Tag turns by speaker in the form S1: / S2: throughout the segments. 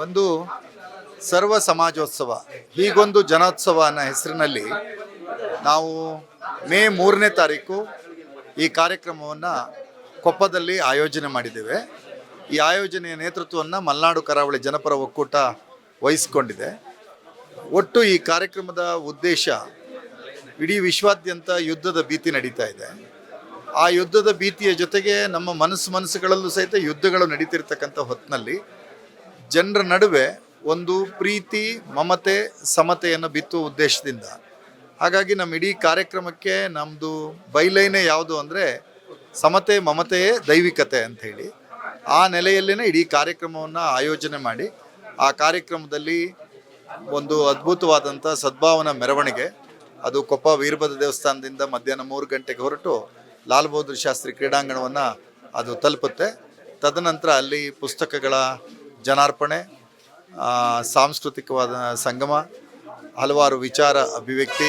S1: ಒಂದು ಸರ್ವ ಸಮಾಜೋತ್ಸವ ಹೀಗೊಂದು ಜನೋತ್ಸವ ಅನ್ನೋ ಹೆಸರಿನಲ್ಲಿ ನಾವು ಮೇ 3ನೇ ತಾರೀಕು ಈ ಕಾರ್ಯಕ್ರಮವನ್ನು ಕೊಪ್ಪದಲ್ಲಿ ಆಯೋಜನೆ ಮಾಡಿದ್ದೇವೆ. ಈ ಆಯೋಜನೆಯ ನೇತೃತ್ವವನ್ನು ಮಲೆನಾಡು ಕರಾವಳಿ ಜನಪರ ಒಕ್ಕೂಟ ವಹಿಸಿಕೊಂಡಿದೆ. ಒಟ್ಟು ಈ ಕಾರ್ಯಕ್ರಮದ ಉದ್ದೇಶ ಇಡೀ ವಿಶ್ವಾದ್ಯಂತ ಯುದ್ಧದ ಭೀತಿ ನಡೀತಾ ಇದೆ. ಆ ಯುದ್ಧದ ಭೀತಿಯ ಜೊತೆಗೆ ನಮ್ಮ ಮನಸ್ಸುಗಳಲ್ಲೂ ಸಹಿತ ಯುದ್ಧಗಳು ನಡೀತಿರ್ತಕ್ಕಂಥ ಹೊತ್ತಿನಲ್ಲಿ ಜನರ ನಡುವೆ ಒಂದು ಪ್ರೀತಿ, ಮಮತೆ, ಸಮತೆಯನ್ನು ಬಿತ್ತುವ ಉದ್ದೇಶದಿಂದ. ಹಾಗಾಗಿ ನಮ್ಮ ಇಡೀ ಕಾರ್ಯಕ್ರಮಕ್ಕೆ ನಮ್ಮದು ಬೈಲೈನೇ ಯಾವುದು ಅಂದರೆ ಸಮತೆ ಮಮತೆಯೇ ದೈವಿಕತೆ ಅಂಥೇಳಿ. ಆ ನೆಲೆಯಲ್ಲೇ ಇಡೀ ಕಾರ್ಯಕ್ರಮವನ್ನು ಆಯೋಜನೆ ಮಾಡಿ ಆ ಕಾರ್ಯಕ್ರಮದಲ್ಲಿ ಒಂದು ಅದ್ಭುತವಾದಂಥ ಸದ್ಭಾವನಾ ಮೆರವಣಿಗೆ, ಅದು ಕೊಪ್ಪ ವೀರಭದ್ರ ದೇವಸ್ಥಾನದಿಂದ ಮಧ್ಯಾಹ್ನ 3 ಗಂಟೆಗೆ ಹೊರಟು ಲಾಲ್ ಬಹದ್ದೂರ್ ಶಾಸ್ತ್ರಿ ಕ್ರೀಡಾಂಗಣವನ್ನು ಅದು ತಲುಪುತ್ತೆ. ತದನಂತರ ಅಲ್ಲಿ ಪುಸ್ತಕಗಳ ಜನಾರ್ಪಣೆ, ಸಾಂಸ್ಕೃತಿಕವಾದ ಸಂಗಮ, ಹಲವಾರು ವಿಚಾರ ಅಭಿವ್ಯಕ್ತಿ,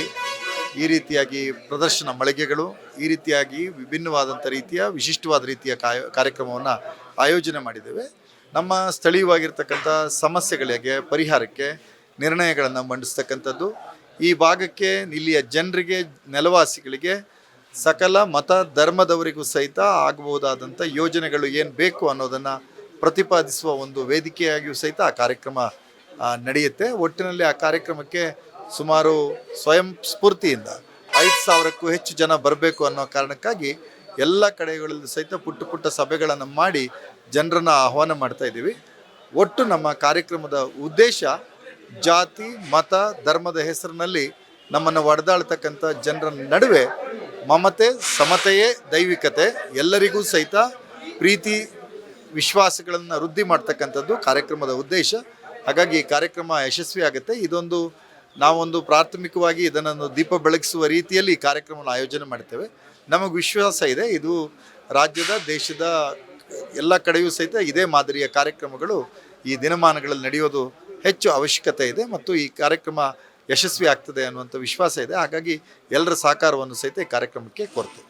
S1: ಈ ರೀತಿಯಾಗಿ ಪ್ರದರ್ಶನ ಮಳಿಗೆಗಳು, ಈ ರೀತಿಯಾಗಿ ವಿಭಿನ್ನವಾದಂಥ ರೀತಿಯ ವಿಶಿಷ್ಟವಾದ ರೀತಿಯ ಕಾರ್ಯಕ್ರಮವನ್ನು ಆಯೋಜನೆ ಮಾಡಿದ್ದೇವೆ. ನಮ್ಮ ಸ್ಥಳೀಯವಾಗಿರ್ತಕ್ಕಂಥ ಸಮಸ್ಯೆಗಳಿಗೆ ಪರಿಹಾರಕ್ಕೆ ನಿರ್ಣಯಗಳನ್ನು ಮಂಡಿಸ್ತಕ್ಕಂಥದ್ದು, ಈ ಭಾಗಕ್ಕೆ ಇಲ್ಲಿಯ ಜನರಿಗೆ, ನೆಲವಾಸಿಗಳಿಗೆ, ಸಕಲ ಮತ ಧರ್ಮದವರಿಗೂ ಸಹಿತ ಆಗಬಹುದಾದಂಥ ಯೋಜನೆಗಳು ಏನು ಬೇಕು ಅನ್ನೋದನ್ನು ಪ್ರತಿಪಾದಿಸುವ ಒಂದು ವೇದಿಕೆಯಾಗಿಯೂ ಸಹಿತ ಆ ಕಾರ್ಯಕ್ರಮ ನಡೆಯುತ್ತೆ. ಒಟ್ಟಿನಲ್ಲಿ ಆ ಕಾರ್ಯಕ್ರಮಕ್ಕೆ ಸುಮಾರು ಸ್ವಯಂ ಸ್ಫೂರ್ತಿಯಿಂದ 5,000ಕ್ಕೂ ಹೆಚ್ಚು ಜನ ಬರಬೇಕು ಅನ್ನೋ ಕಾರಣಕ್ಕಾಗಿ ಎಲ್ಲ ಕಡೆಗಳಲ್ಲೂ ಸಹಿತ ಪುಟ್ಟ ಪುಟ್ಟ ಸಭೆಗಳನ್ನು ಮಾಡಿ ಜನರನ್ನು ಆಹ್ವಾನ ಮಾಡ್ತಾ ಇದ್ದೀವಿ. ಒಟ್ಟು ನಮ್ಮ ಕಾರ್ಯಕ್ರಮದ ಉದ್ದೇಶ ಜಾತಿ, ಮತ, ಧರ್ಮದ ಹೆಸರಿನಲ್ಲಿ ನಮ್ಮನ್ನು ಒಡೆದಾಳ್ತಕ್ಕಂಥ ಜನರ ನಡುವೆ ಮಮತೆ, ಸಮತೆಯೇ ದೈವಿಕತೆ, ಎಲ್ಲರಿಗೂ ಸಹಿತ ಪ್ರೀತಿ ವಿಶ್ವಾಸಗಳನ್ನು ವೃದ್ಧಿ ಮಾಡ್ತಕ್ಕಂಥದ್ದು ಕಾರ್ಯಕ್ರಮದ ಉದ್ದೇಶ. ಹಾಗಾಗಿ ಈ ಕಾರ್ಯಕ್ರಮ ಯಶಸ್ವಿ ಆಗುತ್ತೆ. ಇದೊಂದು ನಾವೊಂದು ಪ್ರಾಥಮಿಕವಾಗಿ ಇದನ್ನು ದೀಪ ಬೆಳಗಿಸುವ ರೀತಿಯಲ್ಲಿ ಈ ಕಾರ್ಯಕ್ರಮವನ್ನು ಆಯೋಜನೆ ಮಾಡ್ತೇವೆ. ನಮಗೆ ವಿಶ್ವಾಸ ಇದೆ, ಇದು ರಾಜ್ಯದ, ದೇಶದ ಎಲ್ಲ ಕಡೆಯೂ ಸಹಿತ ಇದೇ ಮಾದರಿಯ ಕಾರ್ಯಕ್ರಮಗಳು ಈ ದಿನಮಾನಗಳಲ್ಲಿ ನಡೆಯೋದು ಹೆಚ್ಚು ಅವಶ್ಯಕತೆ ಇದೆ ಮತ್ತು ಈ ಕಾರ್ಯಕ್ರಮ ಯಶಸ್ವಿ ಆಗ್ತದೆ ಅನ್ನುವಂಥ ವಿಶ್ವಾಸ ಇದೆ. ಹಾಗಾಗಿ ಎಲ್ಲರ ಸಹಕಾರವನ್ನು ಸಹಿತ ಈ ಕಾರ್ಯಕ್ರಮಕ್ಕೆ ಕೋರ್ತೇವೆ.